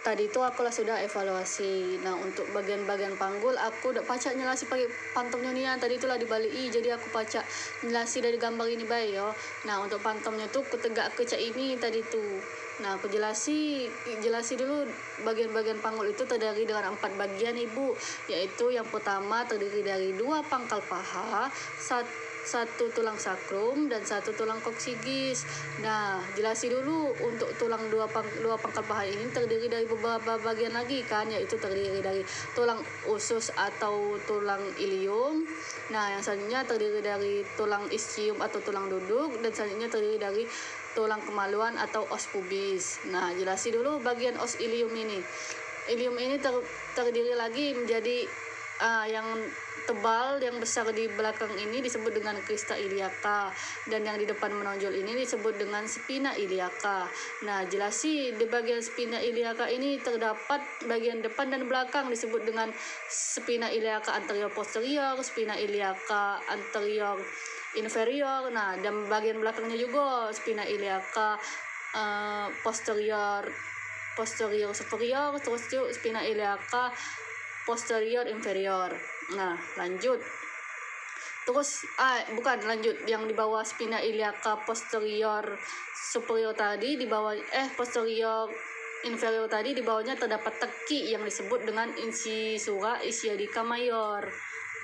tadi itu aku lah sudah evaluasi. Nah untuk bagian-bagian panggul aku udah pacak nyelasi pakai pantomnya nih tadi itulah dibalik jadi aku pacak nyelasi dari gambar ini baik yo. Nah untuk pantomnya tuh aku tegak ke cak ini tadi tuh. Nah aku jelasi dulu bagian-bagian panggul itu terdiri dengan 4 bagian ibu, yaitu yang pertama terdiri dari 2 pangkal paha, satu tulang sakrum dan 1 tulang koksigis. Nah, jelasi dulu untuk tulang dua pangkal paha ini terdiri dari beberapa bagian lagi kan, yaitu terdiri dari tulang usus atau tulang ilium. Nah, yang selanjutnya terdiri dari tulang ischium atau tulang duduk, dan selanjutnya terdiri dari tulang kemaluan atau os pubis. Nah, jelasi dulu bagian os ilium ini. Ilium ini terdiri lagi menjadi yang tebal yang besar di belakang ini disebut dengan crista iliaca, dan yang di depan menonjol ini disebut dengan spina iliaca. Nah, jelasi di bagian spina iliaca ini terdapat bagian depan dan belakang disebut dengan spina iliaca anterior posterior, spina iliaca anterior inferior. Nah, dan bagian belakangnya juga spina iliaca posterior superior, terus juga spina iliaca posterior inferior. Nah, lanjut. Terus lanjut yang di bawah spina iliaca posterior superior tadi, di bawah posterior inferior tadi, di bawahnya terdapat teki yang disebut dengan incisura ischiadica mayor.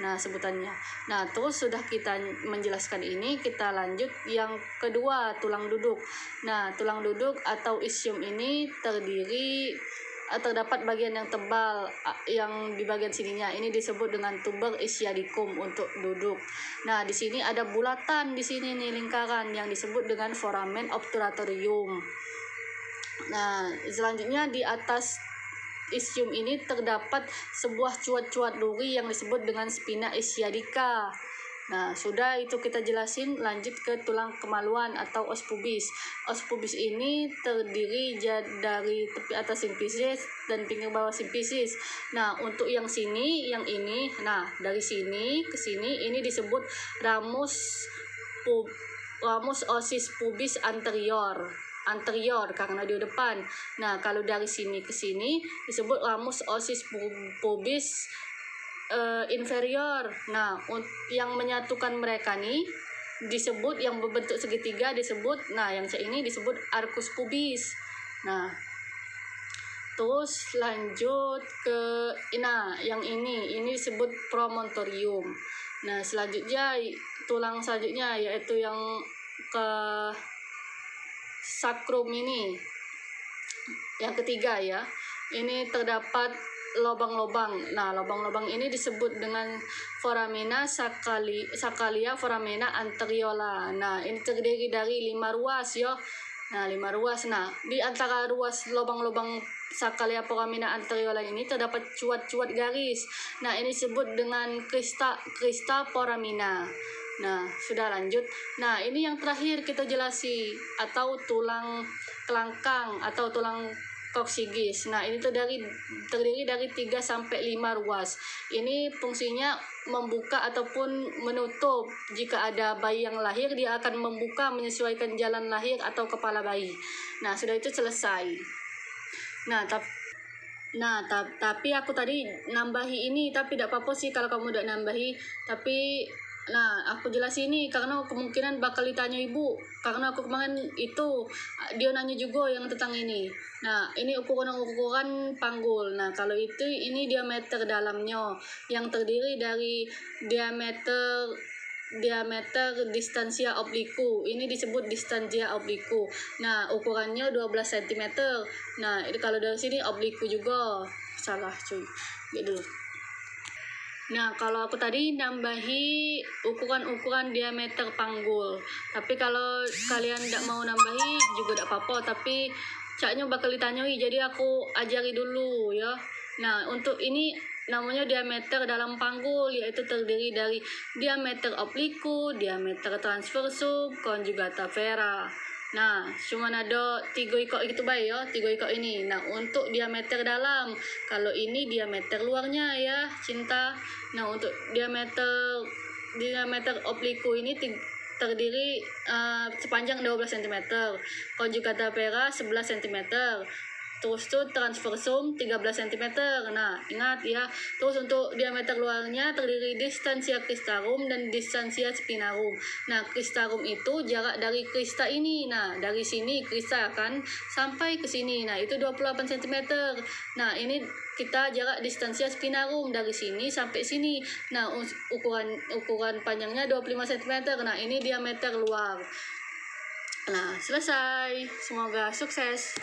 Nah, sebutannya. Nah, terus sudah kita menjelaskan ini, kita lanjut yang kedua, tulang duduk. Nah, tulang duduk atau ischium ini terdapat bagian yang tebal yang di bagian sininya ini disebut dengan tuber ischiadicum untuk duduk. Nah, di sini ada bulatan di sini nih lingkaran yang disebut dengan foramen obturatorium. Nah, selanjutnya di atas ischium ini terdapat sebuah cuat-cuat duri yang disebut dengan spina ischiadica. Nah, sudah itu kita jelasin, lanjut ke tulang kemaluan atau os pubis. Os pubis ini terdiri dari tepi atas simfisis dan pinggir bawah simfisis. Nah, untuk yang ini, nah dari sini ke sini ini disebut ramus osis pubis anterior karena di depan. Nah, kalau dari sini ke sini disebut ramus osis pubis inferior. Nah, yang menyatukan mereka nih disebut, yang berbentuk segitiga disebut, nah yang ini disebut arcus pubis. Nah, terus lanjut ke yang ini disebut promontorium. Nah, selanjutnya tulang selanjutnya yaitu yang ke sakrum ini, yang ketiga ya. Ini terdapat lubang-lubang. Nah, lubang-lubang ini disebut dengan foramina saccalia foramina anteriola. Nah, ini terdiri dari 5 ruas ya. Nah, 5 ruas. Nah, di antara ruas lubang-lubang saccalia foramina anteriola ini terdapat cuat-cuat garis. Nah, ini disebut dengan crista foramina. Nah, sudah lanjut. Nah, ini yang terakhir kita jelasi, atau tulang kelangkang atau tulang koksigis. Nah, ini terdiri dari 3 sampai 5 ruas. Ini fungsinya membuka ataupun menutup. Jika ada bayi yang lahir, dia akan membuka menyesuaikan jalan lahir atau kepala bayi. Nah, sudah itu selesai. Nah, tapi aku tadi nambahi ini, tapi tidak apa-apa sih kalau kamu udah nambahi. Tapi aku jelasin ini karena kemungkinan bakal ditanya ibu, karena aku kemarin itu dia nanya juga yang tentang ini. Nah, ini ukuran panggul. Nah, kalau ini diameter dalamnya yang terdiri dari diameter distansia obliku. Ini disebut distansia obliku. Nah, ukurannya 12 cm. Nah, kalau dari sini obliku juga. Salah cuy. Gitu. Nah, kalau aku tadi nambahi ukuran diameter panggul. Tapi kalau kalian tidak mau nambahi juga tidak apa-apa. Tapi caknya bakal ditanyai, jadi aku ajari dulu ya. Nah, untuk ini namanya diameter dalam panggul, yaitu terdiri dari diameter obliku, diameter transversum, conjugata vera. Nah, cuma ada 3 ikut gitu baik ya, 3 ikut ini. Nah, untuk diameter dalam, kalau ini diameter luarnya ya, cinta. Nah, untuk diameter obliku ini terdiri sepanjang 12 cm, conjugata vera 11 cm, Terus tuh transversum 13 cm. Nah, ingat ya. Terus untuk diameter luarnya terdiri distansia cristarum dan distansia spinarum. Nah, cristarum itu jarak dari crista ini. Nah, dari sini crista kan sampai ke sini. Nah, itu 28 cm. Nah, ini kita jarak distansia spinarum dari sini sampai sini. Nah, ukuran panjangnya 25 cm. Nah, ini diameter luar. Nah, selesai. Semoga sukses.